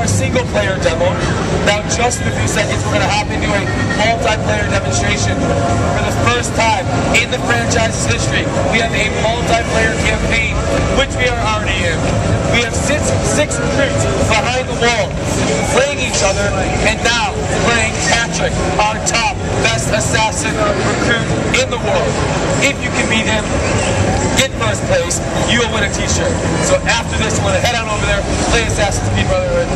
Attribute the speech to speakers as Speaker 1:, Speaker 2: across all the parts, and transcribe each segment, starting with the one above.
Speaker 1: our single player demo. Now just in a few seconds we're going to hop into a multiplayer demonstration. For the first time in the franchise's history, we have a multiplayer campaign, which we are already in. We have six recruits behind the wall playing each other, and now playing Patrick, our top best assassin recruit in the world. If you can beat him, get first place, you will win a t-shirt. So after this, we're going to head on over there, play Assassin's Creed Brotherhood.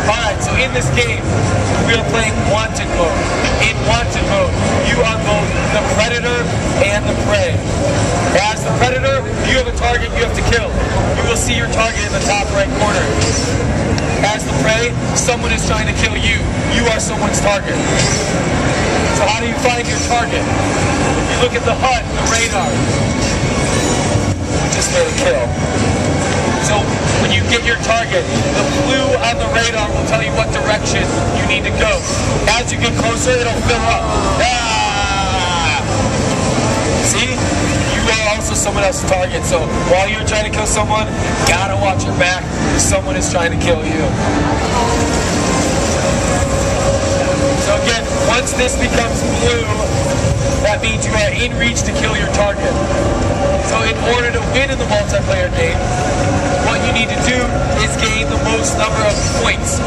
Speaker 1: Alright, so in this game, we are playing Wanted mode. In Wanted mode, you are both the predator and the prey. As the predator, you have a target you have to kill. You will see your target in the top right corner. As the prey, someone is trying to kill you. You are someone's target. So how do you find your target? You look at the HUD, the radar. We just made a kill. So when you get your target, the blue on the radar will tell you what direction you need to go. As you get closer, it'll fill up. Ah! See? You are also someone else's target. So while you're trying to kill someone, gotta watch your back because someone is trying to kill you. So again, once this becomes blue, that means you are in reach to kill your target. So in order to win in the multiplayer game, what you need to do is gain the most number of points.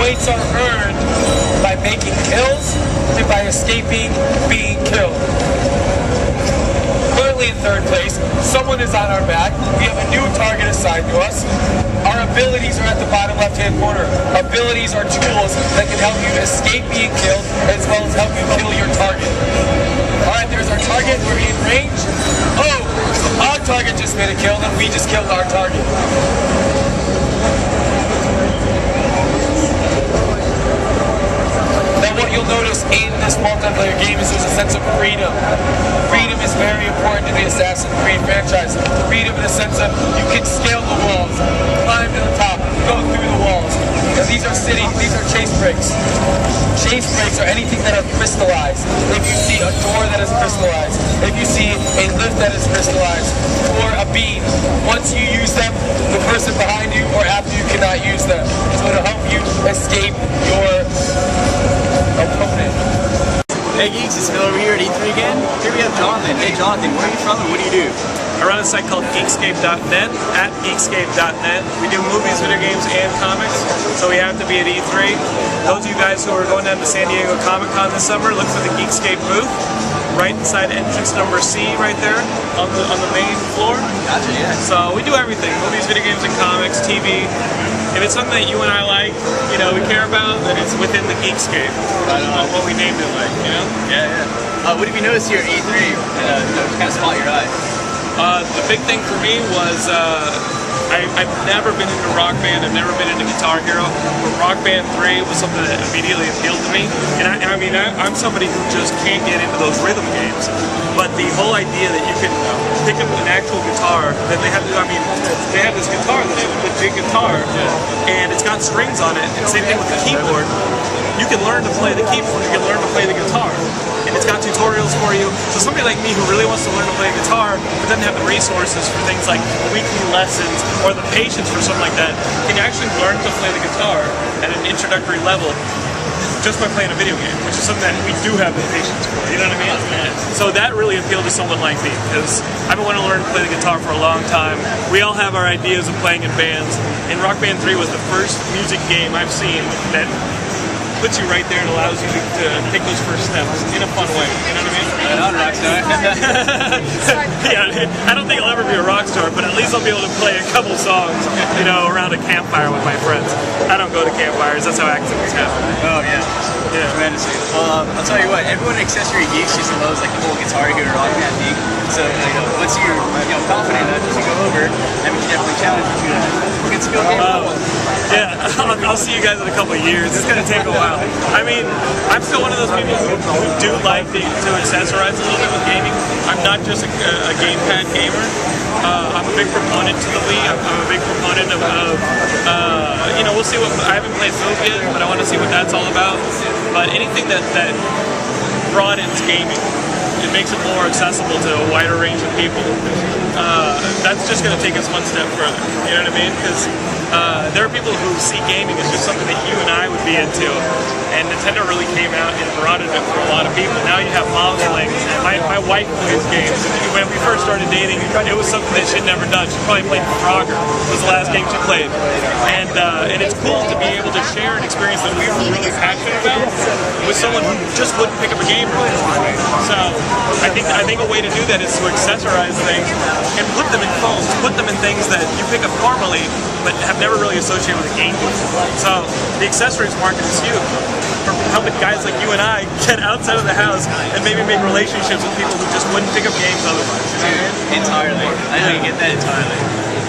Speaker 1: Points are earned by making kills and by escaping being killed. Currently in third place, someone is on our back. We have a new target assigned to us. Our abilities are at the bottom left-hand corner. Abilities are tools that can help you escape being killed as well as help you kill your target. Alright, there's our target. We're in range. Oh, so our target just made a kill, and we just killed our target. Now what you'll notice in this multiplayer game is there's a sense of freedom. Freedom is very important to the Assassin's Creed franchise. Freedom in the sense of you can scale the walls, climb to the top, go through the walls. Because these are chase breaks. Chase breaks are anything that are crystallized. If you see a door that is crystallized, if you see a lift that is crystallized, or a beam, once you use them, the person behind you or after you cannot use them. So it'll help you escape your opponent.
Speaker 2: Hey Geeks, it's Phil over here at E3 again. Here we have Jonathan. Hey Jonathan, where are you from and what do you do?
Speaker 3: I run a site called Geekscape.net, at Geekscape.net. We do movies, video games, and comics, so we have to be at E3. Those of you guys who are going down to San Diego Comic-Con this summer, look for the Geekscape booth, right inside entrance number C right there on the main floor.
Speaker 2: Gotcha, yeah.
Speaker 3: So we do everything, movies, video games, and comics, TV. If it's something that you and I like, you know, we care about, then it's within the Geekscape. What we named it like, you know?
Speaker 2: Yeah, yeah. What have you noticed here at E3 that kind of caught your eye?
Speaker 3: The big thing for me was I've never been into Rock Band, I've never been into Guitar Hero, but Rock Band 3 was something that immediately appealed to me. And I mean, I'm somebody who just can't get into those rhythm games. But the whole idea that you can pick up an actual guitar, that they have this guitar that's a legit guitar, and it's got strings on it, and same thing with the keyboard. You can learn to play the keyboard, you can learn to play the guitar. And it's got tutorials for you. So somebody like me who really wants to learn to play guitar, but doesn't have the resources for things like weekly lessons or the patience for something like that, can actually learn to play the guitar at an introductory level just by playing a video game, which is something that we do have the patience for, you know what I mean? So that really appealed to someone like me, because I've been wanting to learn to play the guitar for a long time. We all have our ideas of playing in bands, and Rock Band 3 was the first music game I've seen that puts you right there and allows you to take those first steps in a fun way, you know what I mean?
Speaker 2: Right on, Rockstar.
Speaker 3: Yeah, I don't think I'll ever be a rock star, but at least I'll be able to play a couple songs, you know, around a campfire with my friends. I don't go to campfires, that's how accidents happen.
Speaker 2: Oh yeah, yeah, tremendously. Well, I'll tell you what, everyone at AccessoryGeeks just loves like the whole Guitar Hero Rock Band thing. So, you know, once you're confident enough to go over, then we can definitely challenge you to that. We'll get to go game one.
Speaker 3: Yeah, I'll see you guys in a couple of years. It's going to take a while. I mean, I'm still one of those people who do like to accessorize a little bit with gaming. I'm not just a gamepad gamer. I'm a big proponent to the Wii. I'm a big proponent of you know, we'll see what, I haven't played Move yet, but I want to see what that's all about. But anything that broadens gaming, it makes it more accessible to a wider range of people. That's just going to take us one step further, you know what I mean? Because there are people who see gaming as just something that you and I would be into. And Nintendo really came out and broadened it for a lot of people. Now you have moms-lings. My wife plays games. When we first started dating, it was something that she'd never done. She probably played Frogger, was the last game she played. And it's cool to be able to share an experience that we were really passionate about with someone who just wouldn't pick up a game. So I think a way to do that is to accessorize things and put them in phones, put them in things that you pick up normally but have never really associated with a game before. So the accessories market is huge for helping guys like you and I get outside of the house and maybe make relationships with people who just wouldn't pick up games otherwise.
Speaker 2: Entirely. I know you get that entirely.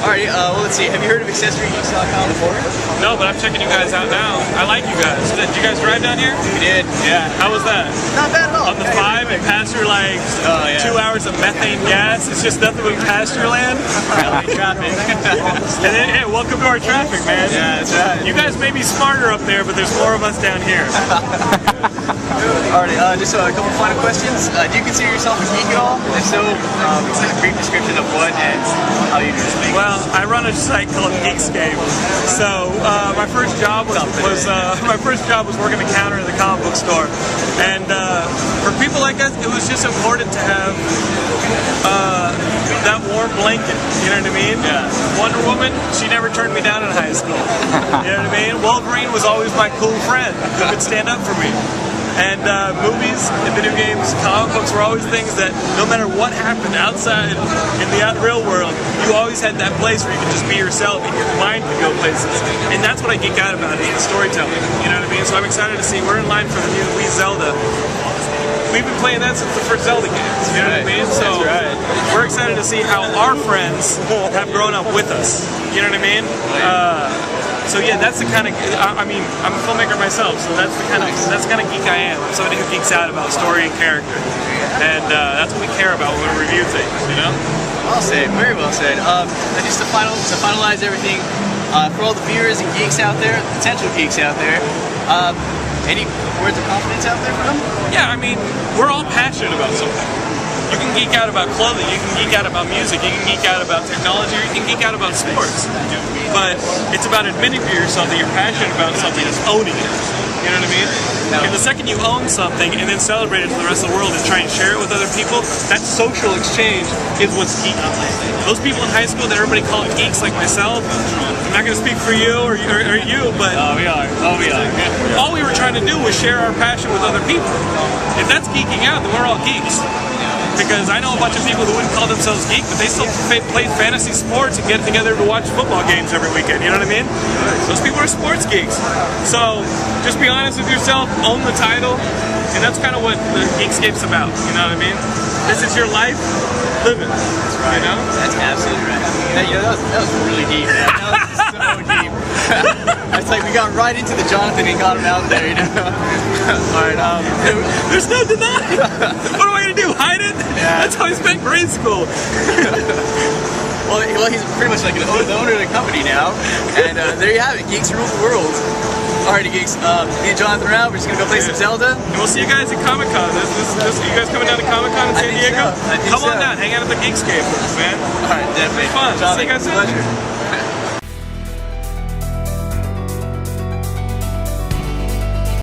Speaker 2: Alright, well, let's see. Have you heard of AccessoryGeeks.com before?
Speaker 3: No, but I'm checking you guys out now. I like you guys. Did you guys drive down here?
Speaker 2: We did, yeah.
Speaker 3: How was that?
Speaker 2: Not bad at all.
Speaker 3: On the 5 and pass through like 2 hours of methane gas. It's just nothing but pasture land.
Speaker 2: Traffic.
Speaker 3: And then, hey, welcome to our traffic, man.
Speaker 2: Yeah, that's right.
Speaker 3: You guys may be smarter up there, but there's more of us down here.
Speaker 2: Alrighty, just a couple final questions. Do you consider yourself a geek at all? If so, a brief description of what and how you do this thing.
Speaker 3: Well, I run a site called Geekscape. So my first job was working the counter in the comic book store. And for people like us, it was just important to have that warm blanket. You know what I mean?
Speaker 2: Yeah.
Speaker 3: Wonder Woman, she never turned me down in high school. You know what I mean? Wolverine was always my cool friend who could stand up for me. And movies and video games, comic books were always things that no matter what happened outside in the real world, you always had that place where you could just be yourself and your mind could go places. And that's what I geek out about, is the storytelling. You know what I mean? So I'm excited to see, we're in line for the new Wii Zelda. We've been playing that since the first Zelda games, you know what I mean? So we're excited to see how our friends have grown up with us. You know what I mean? So yeah, that's the kind of, I mean, I'm a filmmaker myself, so that's the kind of geek I am. I'm somebody who geeks out about story and character. And that's what we care about when we review things, you know?
Speaker 2: Well said, very well said. Just to finalize everything, for all the viewers and geeks out there, potential geeks out there, any words of confidence out there for them?
Speaker 3: Yeah, I mean, we're all passionate about something. You can geek out about clothing, you can geek out about music, you can geek out about technology, or you can geek out about sports. But it's about admitting to yourself that you're passionate about something and owning it. You know what I mean? And the second you own something and then celebrate it to the rest of the world and try and share it with other people, that social exchange is what's geek. Those people in high school that everybody called geeks like myself, I'm not going to speak for you or you, but
Speaker 2: we are.
Speaker 3: all we were trying to do was share our passion with other people. If that's geeking out, then we're all geeks. Because I know a bunch of people who wouldn't call themselves geek, but they still play fantasy sports and get together to watch football games every weekend, you know what I mean? Those people are sports geeks. So, just be honest with yourself, own the title, and that's kind of what the Geekscape's about, you know what I mean? This is your life, live it. That's right. You know?
Speaker 2: That's absolutely right. That was really deep, man. That was so deep. It's like we got right into the Jonathan and got him out there, you know? Alright,
Speaker 3: there's no denying. What am I going to do, hide it? Yeah. That's how I spent grade school.
Speaker 2: well, he's pretty much like the owner of the company now. And there you have it, geeks rule the world. Alrighty, geeks. Me and Jonathan are out. We're just gonna go play some Zelda.
Speaker 3: And we'll see you guys at Comic Con. You guys coming down to Comic Con in San Diego?
Speaker 2: So.
Speaker 3: Come on down, hang out at the Geekscape, man.
Speaker 2: Alright, definitely.
Speaker 3: It's fun.
Speaker 2: Jonathan,
Speaker 3: See you guys soon.
Speaker 2: Pleasure.